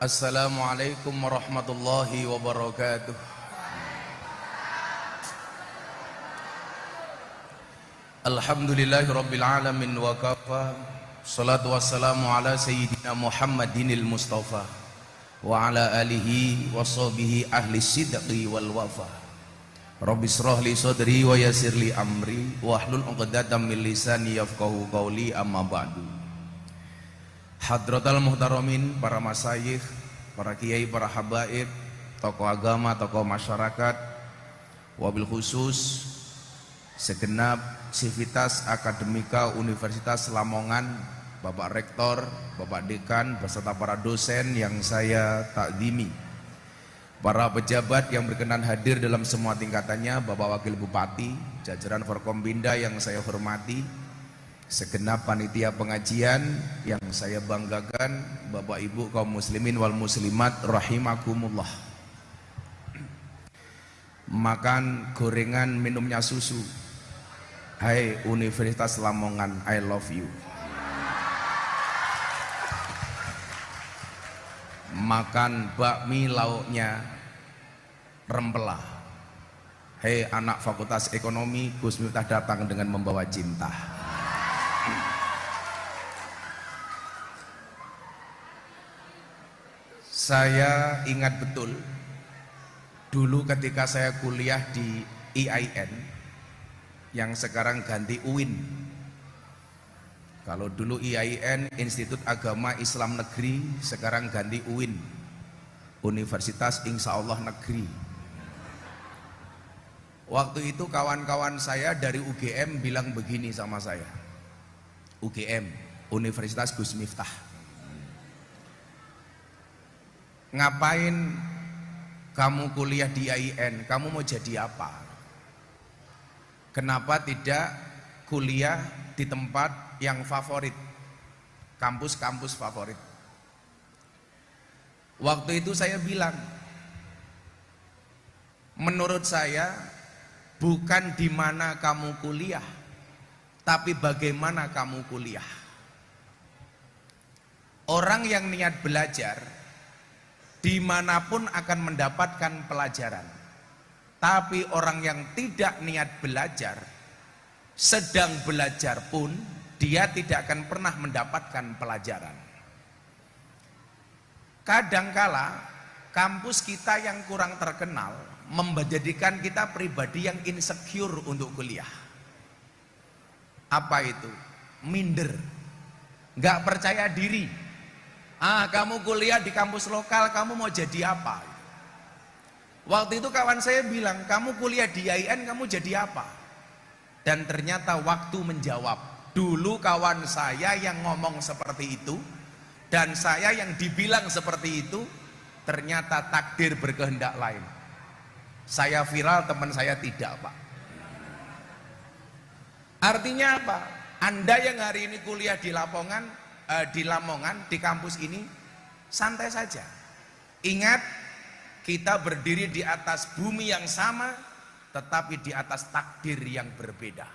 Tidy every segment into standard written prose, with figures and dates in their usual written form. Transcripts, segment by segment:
Assalamualaikum warahmatullahi wabarakatuh. Alhamdulillahi rabbil alamin wa kafa. Salatu wassalamu ala sayyidina Muhammadinil Mustafa wa ala alihi wa sahbihi ahli sidqi wal wafa. Rabbi shrah li sadri wa yassir li amri wahlul 'uqdatam min lisani yafqahu qawli, amma ba'du. Hadratal muhtaramin, para masyayikh, para kiai, para habaib, tokoh agama, tokoh masyarakat, wabil khusus segenap sivitas akademika Universitas Lamongan, Bapak Rektor, Bapak Dekan, beserta para dosen yang saya takzimi, para pejabat yang berkenan hadir dalam semua tingkatannya, Bapak Wakil Bupati, jajaran Forkombinda yang saya hormati, segenap panitia pengajian yang saya banggakan, Bapak Ibu kaum muslimin wal muslimat rahimakumullah. Makan gorengan, minumnya susu. Hai Universitas Lamongan, I love you. Makan bakmi, lauknya rempela. Hai anak Fakultas Ekonomi, Gus Miftah datang dengan membawa cinta. Saya ingat betul dulu ketika saya kuliah di IAIN yang sekarang ganti UIN. Kalau dulu IAIN Institut Agama Islam Negeri, sekarang ganti UIN, Universitas Insya Allah Negeri. Waktu itu kawan-kawan saya dari UGM bilang begini sama saya, UGM, Universitas Gus Miftah, ngapain kamu kuliah di IAIN? Kamu mau jadi apa? Kenapa tidak kuliah di tempat yang favorit, kampus-kampus favorit? Waktu itu saya bilang, menurut saya bukan di mana kamu kuliah, tapi bagaimana kamu kuliah. Orang yang niat belajar dimanapun akan mendapatkan pelajaran, tapi orang yang tidak niat belajar, sedang belajar pun dia tidak akan pernah mendapatkan pelajaran. Kadangkala kampus kita yang kurang terkenal menjadikan kita pribadi yang insecure untuk kuliah. Apa itu? Minder, nggak percaya diri. Kamu kuliah di kampus lokal, kamu mau jadi apa? Waktu itu kawan saya bilang, kamu kuliah di IAIN, kamu jadi apa? Dan ternyata waktu menjawab. Dulu kawan saya yang ngomong seperti itu, dan saya yang dibilang seperti itu, ternyata takdir berkehendak lain. Saya viral, teman saya tidak, Pak. Artinya apa? Anda yang hari ini kuliah di Lamongan, di kampus ini, santai saja. Ingat, kita berdiri di atas bumi yang sama, tetapi di atas takdir yang berbeda.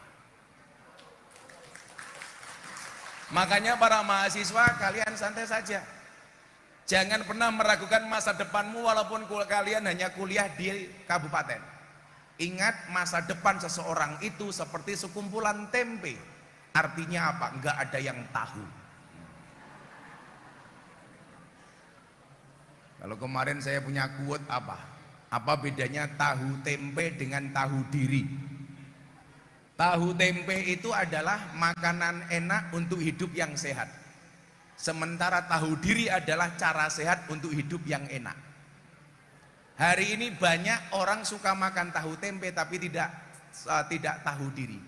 Makanya para mahasiswa, kalian santai saja. Jangan pernah meragukan masa depanmu walaupun kalian hanya kuliah di kabupaten. Ingat, masa depan seseorang itu seperti sekumpulan tempe. Artinya apa? Enggak ada yang tahu. Kalau kemarin saya punya quote apa? Apa bedanya tahu tempe dengan tahu diri? Tahu tempe itu adalah makanan enak untuk hidup yang sehat. Sementara tahu diri adalah cara sehat untuk hidup yang enak. Hari ini banyak orang suka makan tahu tempe tapi tidak tahu diri.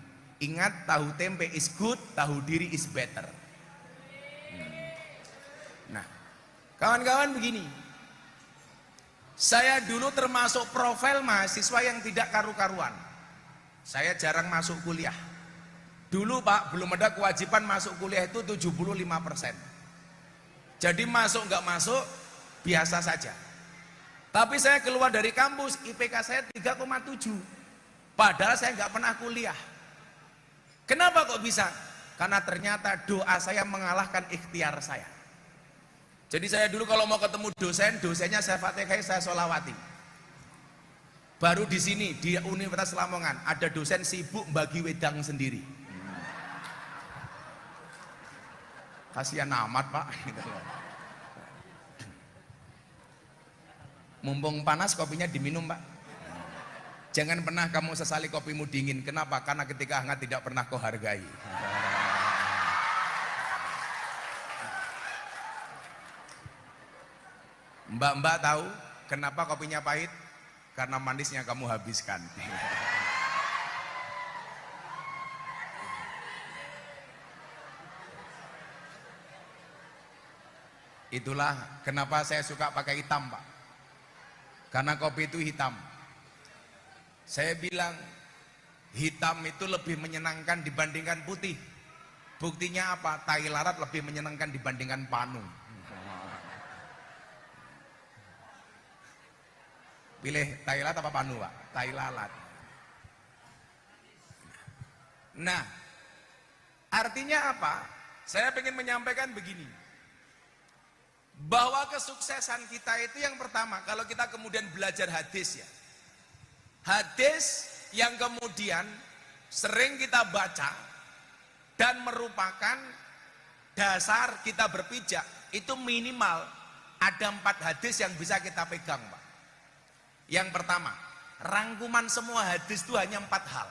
Ingat, tahu tempe is good, tahu diri is better. Nah, kawan-kawan begini. Saya dulu termasuk profil mahasiswa yang tidak karu-karuan. Saya jarang masuk kuliah. Dulu Pak, belum ada kewajiban masuk kuliah itu 75%. Jadi masuk nggak masuk, biasa saja. Tapi saya keluar dari kampus, IPK saya 3,7. Padahal saya nggak pernah kuliah. Kenapa kok bisa? Karena ternyata doa saya mengalahkan ikhtiar saya. Jadi saya dulu kalau mau ketemu dosen, dosennya saya fatihai, saya sholawati. Baru di sini di Universitas Lamongan ada dosen sibuk bagi wedang sendiri. Kasihan amat Pak. Mumpung panas kopinya diminum Pak. Jangan pernah kamu sesali kopimu dingin. Kenapa? Karena ketika hangat tidak pernah kau hargai. Mbak-mbak tahu kenapa kopinya pahit? Karena manisnya kamu habiskan. Itulah kenapa saya suka pakai hitam Pak. Karena kopi itu hitam. Saya bilang hitam itu lebih menyenangkan dibandingkan putih. Buktinya apa? Tai lalat lebih menyenangkan dibandingkan panu. Pilih tai lalat apa panu Pak? Tai lalat. Nah, artinya apa? Saya ingin menyampaikan begini, bahwa kesuksesan kita itu yang pertama, kalau kita kemudian belajar hadis ya, hadis yang kemudian sering kita baca dan merupakan dasar kita berpijak, itu minimal ada 4 hadis yang bisa kita pegang Pak. Yang pertama, rangkuman semua hadis itu hanya 4 hal.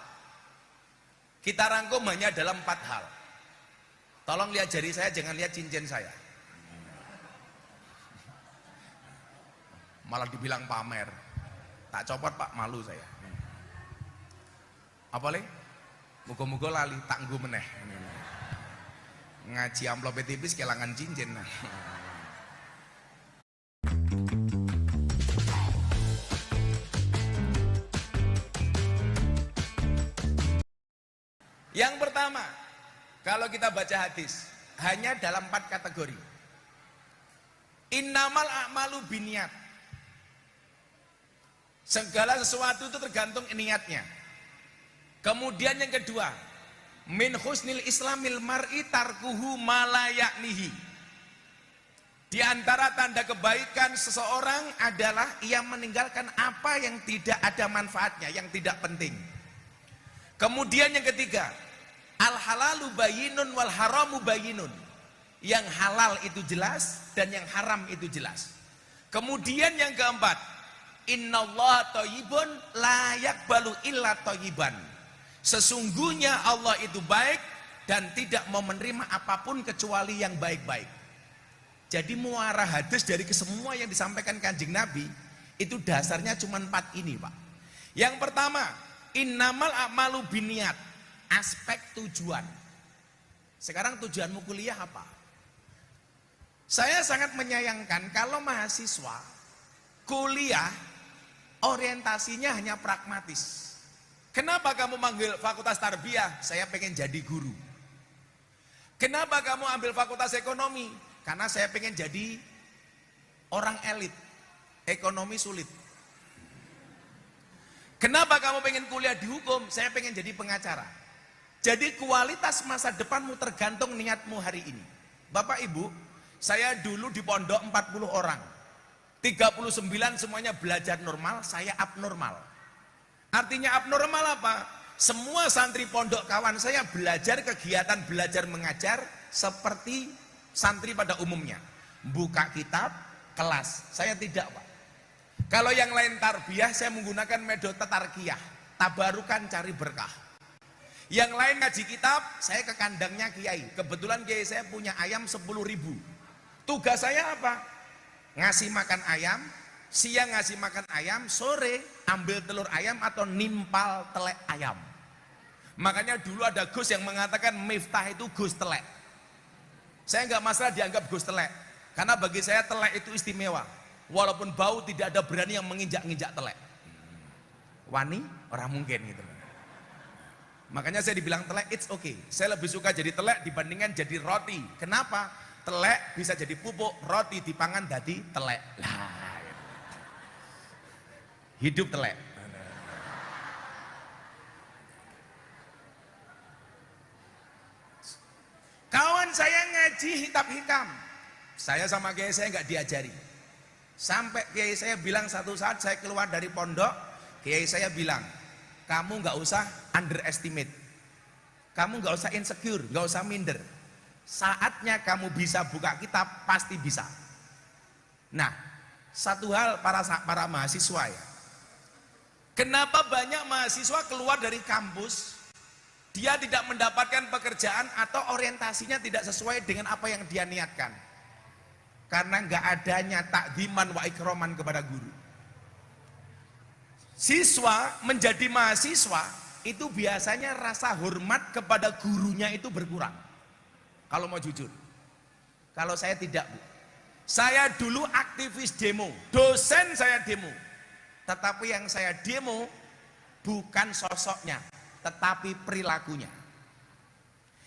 Kita rangkum hanya dalam 4 hal. Tolong lihat jari saya, jangan lihat cincin saya. Malah dibilang pamer. Tak copot Pak, malu saya. Apa le? Muga-muga lali, tak nggo meneh. Ngaji amplop tipis kelangan cincin. Yang pertama, kalau kita baca hadis hanya dalam 4 kategori. Innamal a'malu binniyat. Segala sesuatu itu tergantung niatnya. Kemudian yang kedua, min husnil islamil mar'i tarkuhu ma la ya'nihi. Di antara tanda kebaikan seseorang adalah ia meninggalkan apa yang tidak ada manfaatnya, yang tidak penting. Kemudian yang ketiga, al halalu bayyinun wal haramu bayyinun. Yang halal itu jelas dan yang haram itu jelas. Kemudian yang keempat, innallaha thayyibun la yaqbalu illa thayyiban. Sesungguhnya Allah itu baik dan tidak mau menerima apapun kecuali yang baik-baik. Jadi muara hadis dari kesemua yang disampaikan Kanjeng Nabi itu dasarnya cuma 4 ini Pak. Yang pertama, innamal a'malu binniyat, aspek tujuan. Sekarang tujuanmu kuliah apa? Saya sangat menyayangkan kalau mahasiswa kuliah orientasinya hanya pragmatis. Kenapa kamu manggil fakultas tarbiyah? Saya pengen jadi guru. Kenapa kamu ambil fakultas ekonomi? Karena saya pengen jadi orang elit. Ekonomi sulit. Kenapa kamu pengen kuliah di hukum? Saya pengen jadi pengacara. Jadi kualitas masa depanmu tergantung niatmu hari ini. Bapak Ibu, saya dulu di pondok 40 orang. 39 semuanya belajar normal, saya abnormal. Artinya abnormal apa? Semua santri pondok kawan saya belajar kegiatan belajar mengajar seperti santri pada umumnya. Buka kitab, kelas. Saya tidak Pak. Kalau yang lain tarbiyah, saya menggunakan metode tarkiyah, tabarukan cari berkah. Yang lain ngaji kitab, saya ke kandangnya kiai. Kebetulan kiai saya punya ayam 10.000. Tugas saya apa? Ngasih makan ayam, siang ngasih makan ayam, sore ambil telur ayam atau nimpal telek ayam. Makanya dulu ada Gus yang mengatakan Miftah itu Gus telek. Saya nggak masalah dianggap Gus telek, karena bagi saya telek itu istimewa. Walaupun bau tidak ada berani yang menginjak-injak telek. Wani orang mungkin gitu. Makanya saya dibilang telek, it's okay. Saya lebih suka jadi telek dibandingkan jadi roti. Kenapa? Telek bisa jadi pupuk, roti dipangan jadi telek. Lah, hidup telek. Kawan saya ngaji hitam-hitam, Saya sama kiai saya nggak diajari. Sampai kiai saya bilang satu saat saya keluar dari pondok, kiai saya bilang, kamu nggak usah underestimate, kamu nggak usah insecure, nggak usah minder. Saatnya kamu bisa buka kitab, pasti bisa. Nah, satu hal para mahasiswa ya, kenapa banyak mahasiswa keluar dari kampus, dia tidak mendapatkan pekerjaan atau orientasinya tidak sesuai dengan apa yang dia niatkan? Karena nggak adanya takdiman wa ikroman kepada guru. Siswa menjadi mahasiswa itu biasanya rasa hormat kepada gurunya itu berkurang. Kalau mau jujur, kalau saya tidak, Bu. Saya dulu aktivis demo, dosen saya demo. Tetapi yang saya demo bukan sosoknya, tetapi perilakunya.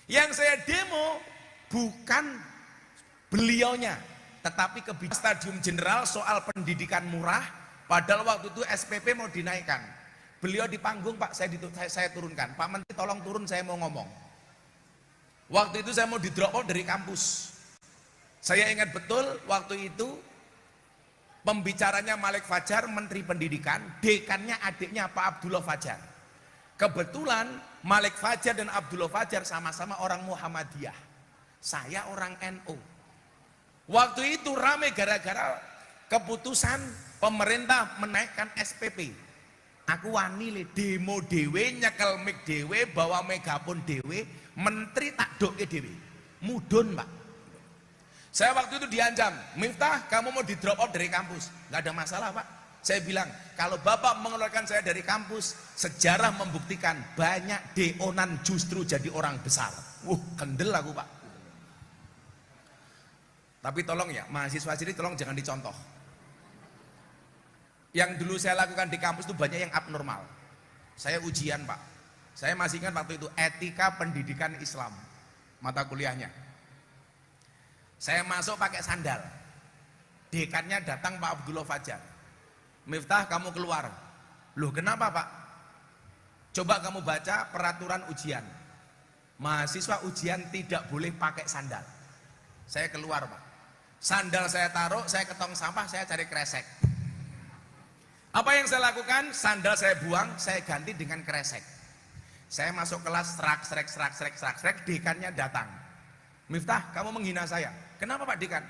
Yang saya demo bukan beliaunya, tetapi kebijakan Stadium Jenderal soal pendidikan murah. Padahal waktu itu SPP mau dinaikkan. Beliau di panggung, Pak, saya turunkan. Pak Menteri tolong turun, saya mau ngomong. Waktu itu saya mau di drop out dari kampus. Saya ingat betul waktu itu pembicaranya Malik Fajar, Menteri Pendidikan, dekannya adiknya Pak Abdullah Fajar. Kebetulan Malik Fajar dan Abdullah Fajar sama-sama orang Muhammadiyah. Saya orang NU. Waktu itu rame gara-gara keputusan pemerintah menaikkan SPP. Aku wani le demo dewe, nyekel mik dewe, bawa megapon dewe, menteri tak doke dewe. Mudun, Pak. Saya waktu itu diancam, Miftah, kamu mau di drop out dari kampus. Nggak ada masalah, Pak. Saya bilang, kalau Bapak mengeluarkan saya dari kampus, sejarah membuktikan banyak deonan justru jadi orang besar. Kendel aku, Pak. Tapi tolong ya, mahasiswa sini tolong jangan dicontoh. Yang dulu saya lakukan di kampus itu banyak yang abnormal. Saya ujian, Pak. Saya masih ingat waktu itu etika pendidikan Islam, mata kuliahnya. Saya masuk pakai sandal. Dekannya datang Pak Abdullah Fajar. Miftah, kamu keluar. Loh, kenapa, Pak? Coba kamu baca peraturan ujian. Mahasiswa ujian tidak boleh pakai sandal. Saya keluar, Pak. Sandal saya taruh, saya ke tong sampah, saya cari kresek. Apa yang saya lakukan? Sandal saya buang, saya ganti dengan kresek. Saya masuk kelas, serak, dekannya datang. Miftah, kamu menghina saya. Kenapa, Pak Dekan?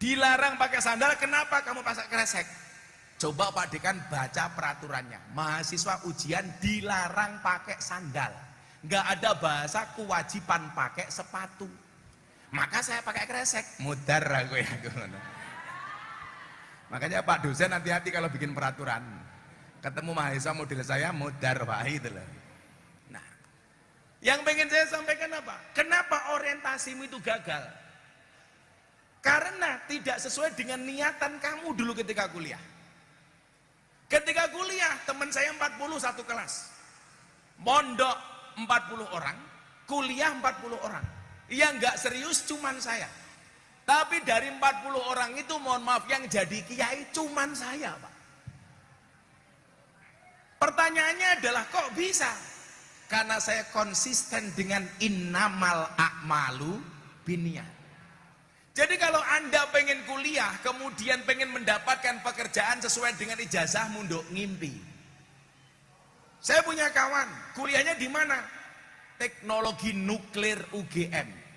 Dilarang pakai sandal, kenapa kamu pakai kresek? Coba Pak Dekan baca peraturannya. Mahasiswa ujian dilarang pakai sandal. Nggak ada bahasa kewajiban pakai sepatu. Maka saya pakai kresek. Mudar aku ya. Makanya Pak dosen hati-hati kalau bikin peraturan. Ketemu mahasiswa model saya, mudar, Pak, itu loh. Nah, yang pengen saya sampaikan apa? Kenapa orientasimu itu gagal? Karena tidak sesuai dengan niatan kamu dulu ketika kuliah. Ketika kuliah, teman saya 40 satu kelas. Mondok 40 orang, kuliah 40 orang. Yang nggak serius cuman saya. Tapi dari 40 orang itu, mohon maaf, yang jadi kiai cuman saya, Pak. Pertanyaannya adalah kok bisa? Karena saya konsisten dengan innamal a'malu binniyat. Jadi kalau Anda pengen kuliah, kemudian pengen mendapatkan pekerjaan sesuai dengan ijazah, munduk ngimpi. Saya punya kawan, kuliahnya di mana? Teknologi nuklir UGM.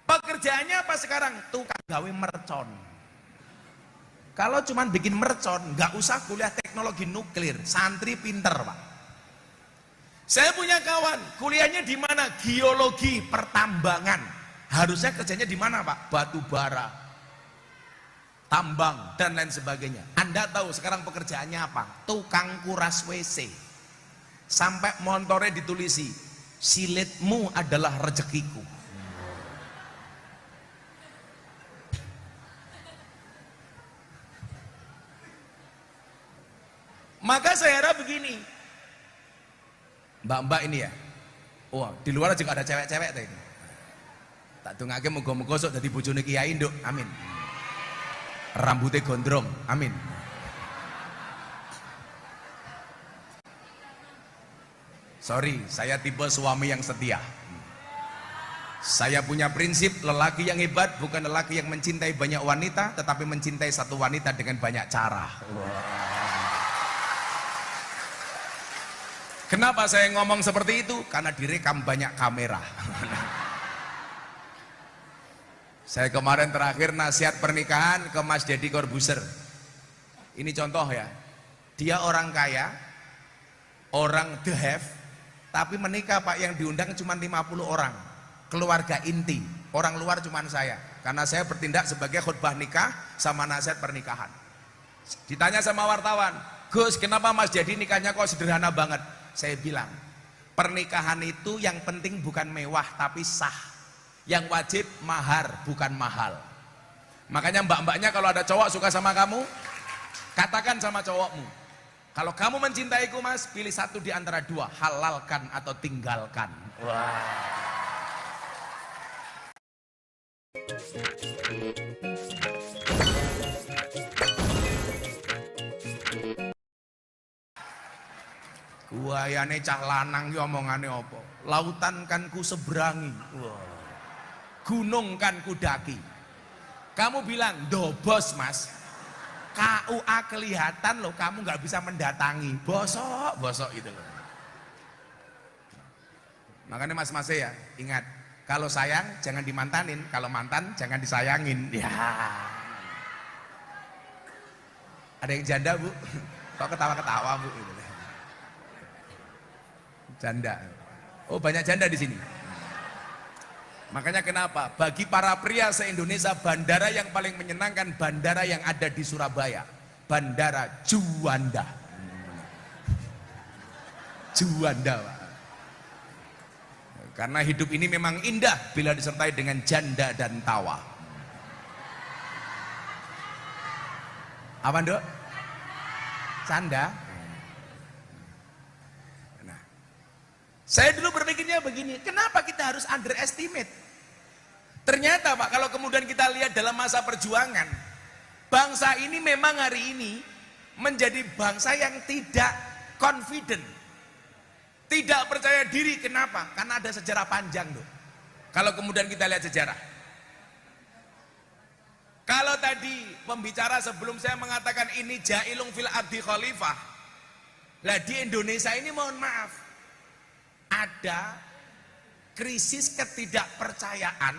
Pekerjaannya apa sekarang? Tukang gawe mercon. Kalau cuman bikin mercon, nggak usah kuliah teknologi nuklir, santri pinter, Pak. Saya punya kawan, kuliahnya di mana? Geologi pertambangan. Harusnya kerjanya di mana, Pak? Batu bara, tambang, dan lain sebagainya. Anda tahu sekarang pekerjaannya apa? Tukang kuras WC. Sampai montore ditulisi, silitmu adalah rezekiku. Maka saya harap begini, mbak-mbak ini ya, wah di luar juga ada cewek-cewek tadi. Tak dongake muga-muga sok dadi bojone kiai nduk, amin. Rambutnya gondrong, amin. Sorry, saya tipe suami yang setia. Saya punya prinsip, lelaki yang hebat bukan lelaki yang mencintai banyak wanita, tetapi mencintai satu wanita dengan banyak cara. Kenapa saya ngomong seperti itu? Karena direkam banyak kamera. Saya kemarin terakhir nasihat pernikahan ke Mas Deddy Corbuzier. Ini contoh ya, dia orang kaya, orang the have, tapi menikah Pak, yang diundang cuma 50 orang, keluarga inti, orang luar cuma saya, karena saya bertindak sebagai khutbah nikah sama nasihat pernikahan. Ditanya sama wartawan, Gus, kenapa Mas Deddy nikahnya kok sederhana banget? Saya bilang, pernikahan itu yang penting bukan mewah tapi sah, yang wajib mahar bukan mahal. Makanya mbak-mbaknya kalau ada cowok suka sama kamu, katakan sama cowokmu, kalau kamu mencintaiku Mas, pilih satu di antara dua, halalkan atau tinggalkan. Wah. Guayane cah lanang ki omongane apa? Lautan kan ku seberangi. Wah. Gunung kan ku daki. Kamu bilang, "Dobos, Mas." KUA kelihatan loh, kamu nggak bisa mendatangi, bosok gitu loh. Makanya mas-mas ya, ingat, kalau sayang jangan dimantanin, kalau mantan jangan disayangin. Ya. Ada yang janda Bu? Kok ketawa-ketawa Bu? Janda. Oh banyak janda di sini. Makanya kenapa? Bagi para pria se-Indonesia, bandara yang paling menyenangkan bandara yang ada di Surabaya, Bandara Juanda. Juanda, Pak. Karena hidup ini memang indah bila disertai dengan janda dan tawa. Apa Dok? Canda? Saya dulu berpikirnya begini, kenapa kita harus underestimate? Ternyata Pak, kalau kemudian kita lihat dalam masa perjuangan, bangsa ini memang hari ini menjadi bangsa yang tidak confident, tidak percaya diri. Kenapa? Karena ada sejarah panjang loh. Kalau kemudian kita lihat sejarah, kalau tadi pembicara sebelum saya mengatakan ini jailung fil ardi khalifah, lah di Indonesia ini mohon maaf, ada krisis ketidakpercayaan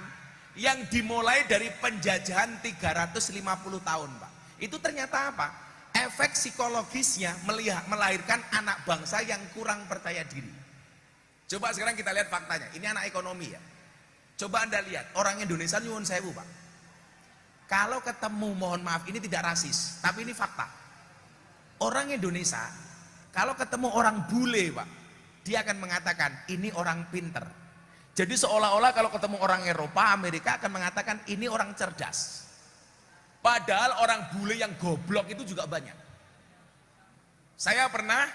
yang dimulai dari penjajahan 350 tahun Pak. Itu ternyata apa? Efek psikologisnya melahirkan anak bangsa yang kurang percaya diri. Coba sekarang kita lihat faktanya, ini anak ekonomi ya. Coba Anda lihat, orang Indonesia nyuwun sewu Pak, kalau ketemu, mohon maaf ini tidak rasis, tapi ini fakta. Orang Indonesia kalau ketemu orang bule Pak, dia akan mengatakan ini orang pinter. Jadi seolah-olah kalau ketemu orang Eropa, Amerika akan mengatakan ini orang cerdas. Padahal orang bule yang goblok itu juga banyak. Saya pernah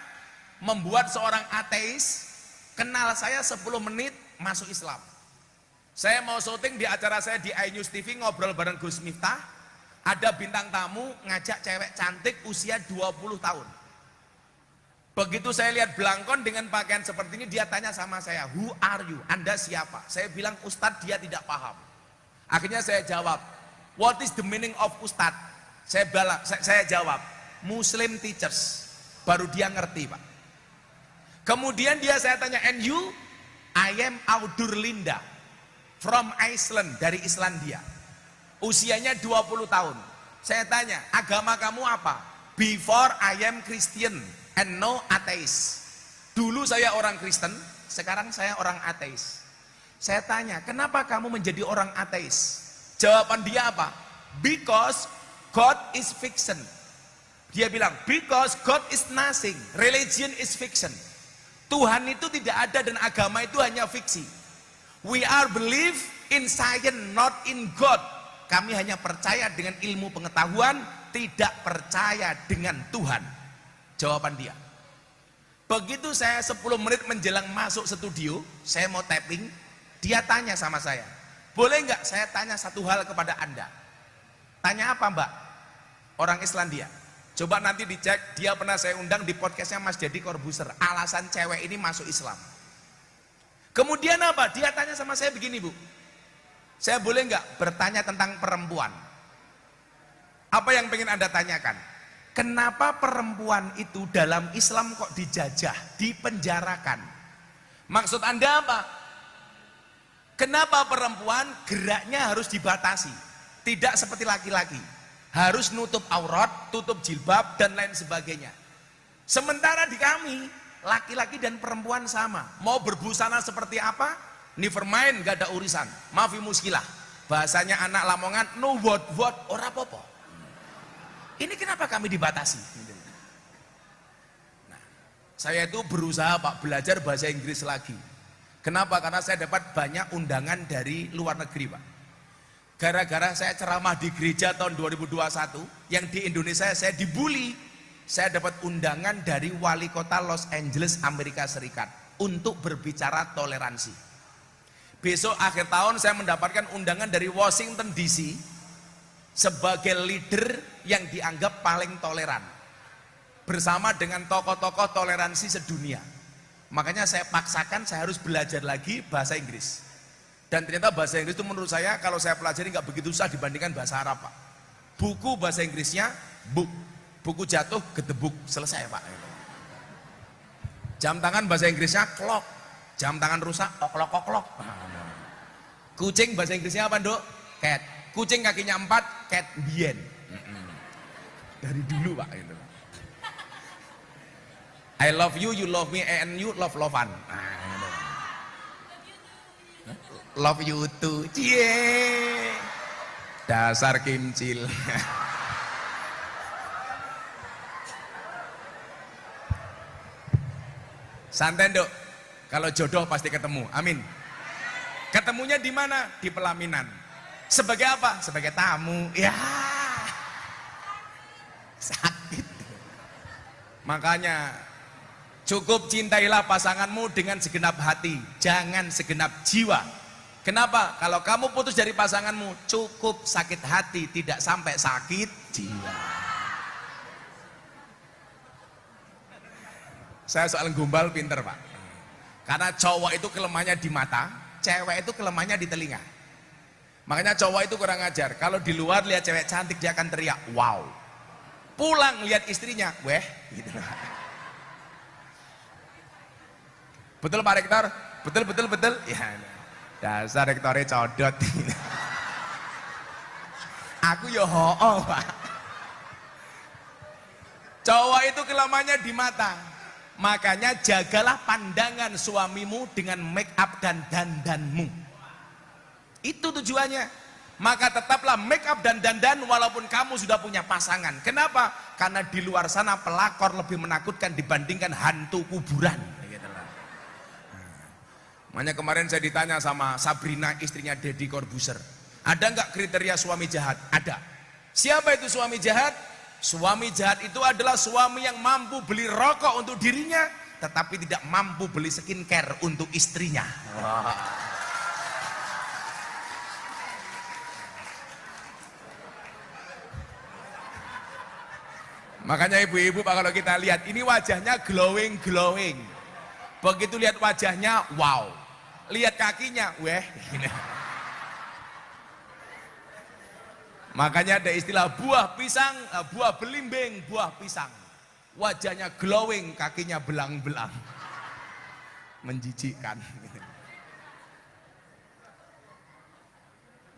membuat seorang ateis kenal saya 10 menit masuk Islam. Saya mau syuting di acara saya di iNews TV, ngobrol bareng Gus Miftah. Ada bintang tamu ngajak cewek cantik usia 20 tahun. Begitu saya lihat belangkon dengan pakaian seperti ini, dia tanya sama saya, "Who are you? Anda siapa?" Saya bilang, "Ustadz." Dia tidak paham. Akhirnya saya jawab, "What is the meaning of Ustadz?" Saya jawab, "Muslim teachers." Baru dia ngerti Pak. Kemudian saya tanya, "And you?" "I am Audur Linda from Iceland," dari Islandia. Usianya 20 tahun. Saya tanya, "Agama kamu apa?" "Before I am Christian and no atheist." Dulu saya orang Kristen, sekarang saya orang ateis. Saya tanya, "Kenapa kamu menjadi orang ateis?" Jawaban dia apa? "Because God is fiction." Dia bilang, "Because God is nothing, religion is fiction." Tuhan itu tidak ada dan agama itu hanya fiksi. We are believe in science, not in God. Kami hanya percaya dengan ilmu pengetahuan, tidak percaya dengan Tuhan. Jawaban dia. Begitu saya 10 menit menjelang masuk studio, saya mau tapping, dia tanya sama saya, "Boleh nggak saya tanya satu hal kepada Anda?" "Tanya apa Mbak?" Orang Islandia. Coba nanti dicek, dia pernah saya undang di podcastnya Mas Deddy Corbuzier, alasan cewek ini masuk Islam. Kemudian apa? Dia tanya sama saya begini Bu, Saya boleh nggak bertanya tentang perempuan? Apa yang pengen Anda tanyakan? Kenapa perempuan itu dalam Islam kok dijajah, dipenjarakan? Maksud Anda apa? Kenapa perempuan geraknya harus dibatasi? Tidak seperti laki-laki, harus nutup aurat, tutup jilbab dan lain sebagainya. Sementara di kami, laki-laki dan perempuan sama. Mau berbusana seperti apa? Never mind, gak ada urusan. Maafi muskilah. Bahasanya anak Lamongan, no what, ora popo. Ini kenapa kami dibatasi? Nah, saya itu berusaha Pak belajar bahasa Inggris lagi. Kenapa? Karena saya dapat banyak undangan dari luar negeri Pak. Gara-gara saya ceramah di gereja tahun 2021, yang di Indonesia saya dibully. Saya dapat undangan dari wali kota Los Angeles, Amerika Serikat untuk berbicara toleransi. Besok akhir tahun saya mendapatkan undangan dari Washington DC sebagai leader yang dianggap paling toleran bersama dengan tokoh-tokoh toleransi sedunia. Makanya saya paksakan saya harus belajar lagi bahasa Inggris. Dan ternyata bahasa Inggris itu menurut saya kalau saya pelajari nggak begitu susah dibandingkan bahasa Arab Pak. Buku bahasa Inggrisnya book, buku jatuh gedebuk, selesai Pak. Jam tangan bahasa Inggrisnya clock, jam tangan rusak oklok. Kucing bahasa Inggrisnya apa Dok? Cat. Kucing kakinya 4, cat bien. Dari dulu Pak itu. I love you, you love me, and you love-lovean. Love you too. Cie. Dasar kimcil. Santai Dok. Kalau jodoh pasti ketemu. Amin. Ketemunya di mana? Di pelaminan. Sebagai apa? Sebagai tamu. Ya. Sakit. Makanya cukup cintailah pasanganmu dengan segenap hati, jangan segenap jiwa. Kenapa? Kalau kamu putus dari pasanganmu, cukup sakit hati, tidak sampai sakit jiwa. Saya soal gombal pinter Pak. Karena cowok itu kelemahannya di mata, cewek itu kelemahannya di telinga. Makanya cowok itu kurang ajar. Kalau di luar lihat cewek cantik dia akan teriak, wow. Pulang lihat istrinya, weh, gitu. Betul Pak Rektor? Betul. Ya. Dasar rektornya codot. Aku ya ho'o Pak. Cowok itu kelemahannya di mata. Makanya jagalah pandangan suamimu dengan make up dan dandanmu. Itu tujuannya. Maka tetaplah make up dan dandan walaupun kamu sudah punya pasangan. Kenapa? Karena di luar sana pelakor lebih menakutkan dibandingkan hantu kuburan. Makanya kemarin saya ditanya sama Sabrina, istrinya Deddy Corbuzier, ada nggak kriteria suami jahat? Ada. Siapa itu suami jahat? Suami jahat itu adalah suami yang mampu beli rokok untuk dirinya, tetapi tidak mampu beli skincare untuk istrinya. Makanya ibu-ibu Pak, kalau kita lihat ini wajahnya glowing. Begitu lihat wajahnya, wow. Lihat kakinya, weh. Makanya ada istilah buah pisang, buah belimbing, buah pisang. Wajahnya glowing, kakinya belang-belang. Menjijikkan.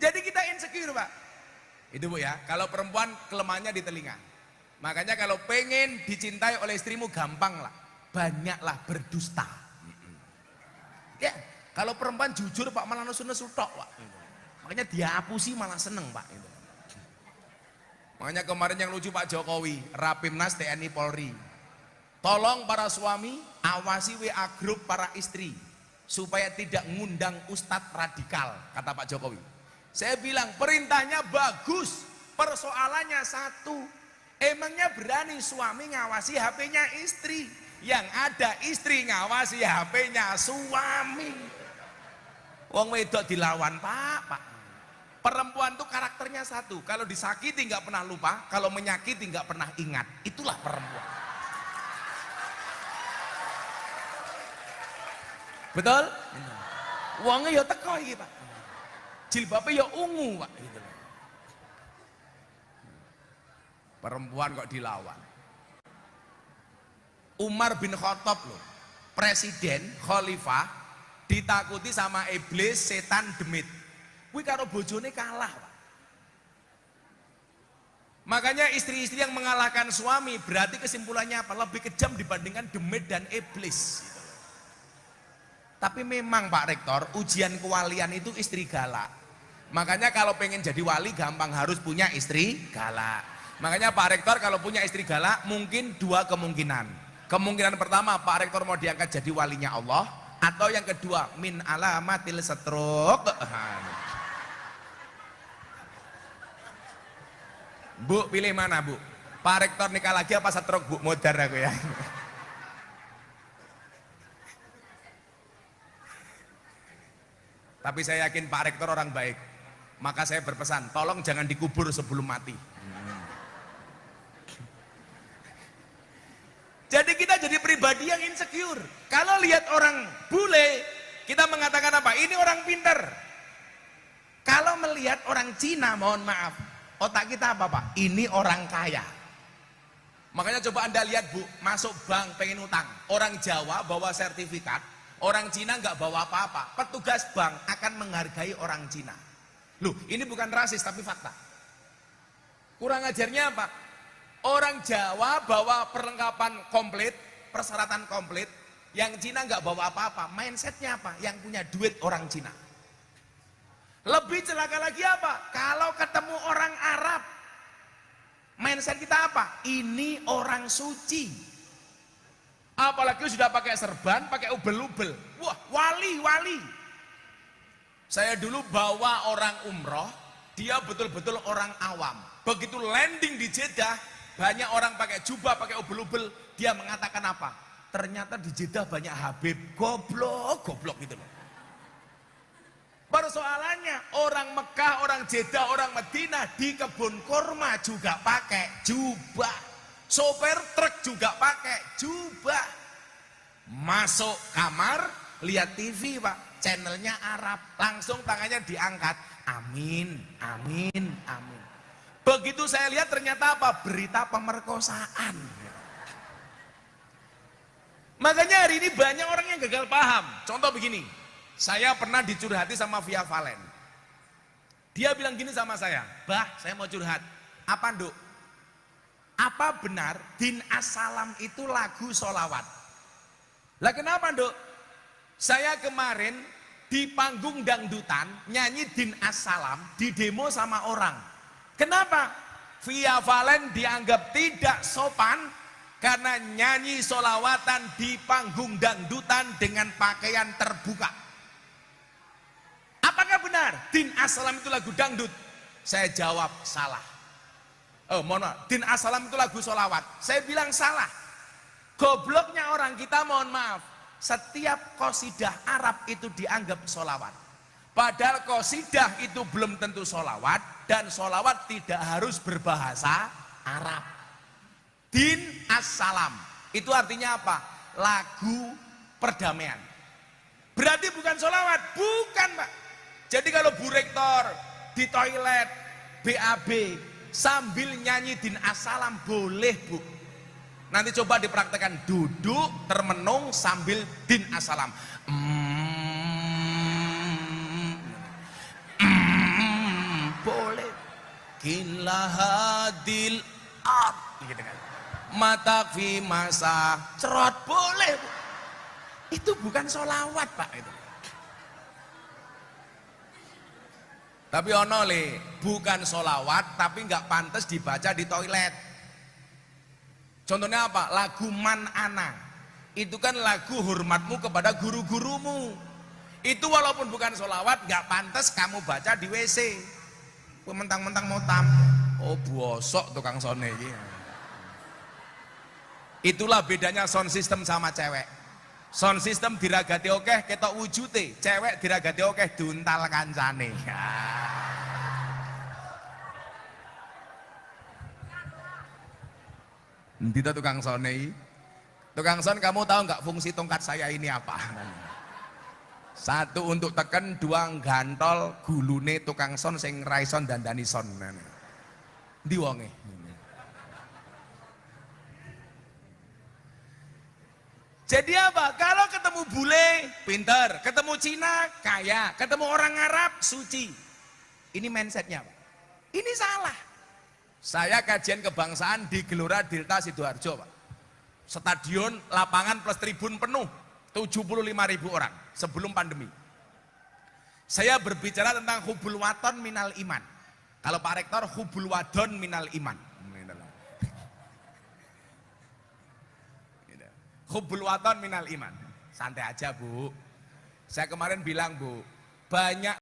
Jadi kita insecure Pak. Itu Bu ya, kalau perempuan kelemahannya di telinga. Makanya kalau pengen dicintai oleh istrimu gampang lah. Banyaklah berdusta. Ya, kalau perempuan jujur Pak malah nesu-nesu tok Pak. Makanya dihapusi malah seneng Pak. Makanya kemarin yang lucu Pak Jokowi, Rapimnas TNI Polri. Tolong para suami awasi WA grup para istri supaya tidak ngundang ustadz radikal, kata Pak Jokowi. Saya bilang perintahnya bagus, persoalannya satu. Emangnya berani suami ngawasi HP-nya istri? Yang ada istri ngawasi HP-nya suami. Wong wedok dilawan Pak. Perempuan tuh karakternya satu. Kalau disakiti nggak pernah lupa, kalau menyakiti nggak pernah ingat. Itulah perempuan. Betul? Wongnya ya teko iki Pak. jilbabnya ya ungu Pak gitu loh. Perempuan kok dilawan. Umar bin Khattab loh, presiden, khalifah, ditakuti sama iblis, setan, demit. Kuwi karo bojone kalah Pak. Makanya istri-istri yang mengalahkan suami berarti kesimpulannya apa? Lebih kejam dibandingkan demit dan iblis. Tapi memang Pak Rektor, ujian kewalian itu istri galak. Makanya kalau pengen jadi wali gampang harus punya istri galak. Makanya Pak Rektor kalau punya istri galak mungkin dua kemungkinan. Kemungkinan pertama Pak Rektor mau diangkat jadi walinya Allah, atau yang kedua min alamatil stroke. Bu, pilih mana Bu? Pak Rektor nikah lagi apa stroke Bu? Modar aku ya. Tapi saya yakin Pak Rektor orang baik. Maka saya berpesan, tolong jangan dikubur sebelum mati. Jadi kita jadi pribadi yang insecure. Kalau lihat orang bule, kita mengatakan apa? Ini orang pinter. Kalau melihat orang Cina, mohon maaf, otak kita apa Pak? Ini orang kaya. Makanya coba Anda lihat Bu, masuk bank pengen utang, orang Jawa bawa sertifikat, orang Cina nggak bawa apa-apa. Petugas bank akan menghargai orang Cina. Loh, ini bukan rasis tapi fakta. Kurang ajarnya apa? Orang Jawa bawa perlengkapan komplit, persyaratan komplit, yang Cina nggak bawa apa-apa. Mindsetnya apa? Yang punya duit orang Cina. Lebih celaka lagi apa? Kalau ketemu orang Arab, mindset kita apa? Ini orang suci. Apalagi sudah pakai serban, pakai ubel-ubel. Wah, wali. Saya dulu bawa orang umroh, dia betul-betul orang awam. Begitu landing di Jeddah, banyak orang pakai jubah, pakai ubel-ubel. Dia mengatakan apa? Ternyata di Jeddah banyak Habib. Goblok gitu loh. Persoalannya orang Mekah, orang Jeddah, orang Madinah di kebun kurma juga pakai jubah. Sopir truk juga pakai jubah. Masuk kamar, lihat TV Pak, channelnya Arab, langsung tangannya diangkat. Amin. Begitu saya lihat ternyata apa? Berita pemerkosaan. Makanya hari ini banyak orang yang gagal paham. Contoh begini, saya pernah dicurhati sama Via Valen. Dia bilang gini sama saya, "Bah, saya mau curhat." "Apa Nduk?" "Apa benar Din As-Salam itu lagu sholawat?" "Lah kenapa Nduk?" "Saya kemarin di panggung dangdutan nyanyi Din As-Salam di demo sama orang. Kenapa? Via Valen dianggap tidak sopan karena nyanyi sholawatan di panggung dangdutan dengan pakaian terbuka. Apakah benar Din As-Salam itu lagu dangdut?" Saya jawab salah. "Oh mohon maaf, Din As-Salam itu lagu sholawat." Saya bilang salah. Gobloknya orang kita, mohon maaf, setiap qasidah Arab itu dianggap sholawat. Padahal qasidah itu belum tentu sholawat, dan sholawat tidak harus berbahasa Arab. Din As-Salam itu artinya apa? Lagu perdamaian. Berarti bukan sholawat? Bukan Pak. Jadi kalau Bu Rektor di toilet BAB sambil nyanyi Din As-Salam boleh Bu. Nanti coba dipraktekkan, duduk termenung sambil Din As-Salam. Boleh. Kinlahadil art gitu kan. Matakfi masa cerot boleh Bu. Itu bukan sholawat Pak itu. Tapi ono le, bukan sholawat tapi nggak pantas dibaca di toilet. Contohnya apa? Lagu Man Ana. Itu kan lagu hormatmu kepada guru-gurumu. Itu walaupun bukan sholawat nggak pantas kamu baca di WC. Mentang-mentang mau oh bosok tukang sone ini. Itulah bedanya sound system sama cewek. Sound system diragati okeh ketok wujute, cewek diragati okeh duntal kancane. Ndita tukang sone. Tukang son, kamu tahu nggak fungsi tongkat saya ini apa? Satu untuk teken, dua gantol gulune tukang son sing raison dandani son. Ndi wonge? Jadi apa? Kalau ketemu bule pinter, ketemu Cina kaya, ketemu orang Arab suci. Ini mindsetnya Pak. Ini salah. Saya kajian kebangsaan di Gelora Delta Sidoarjo Pak. Stadion, lapangan plus tribun penuh, 75.000 orang sebelum pandemi. Saya berbicara tentang hubul waton minal iman. Kalau Pak Rektor hubul wadon minal iman. Hubul waton minal iman. Santai aja Bu. Saya kemarin bilang Bu, banyak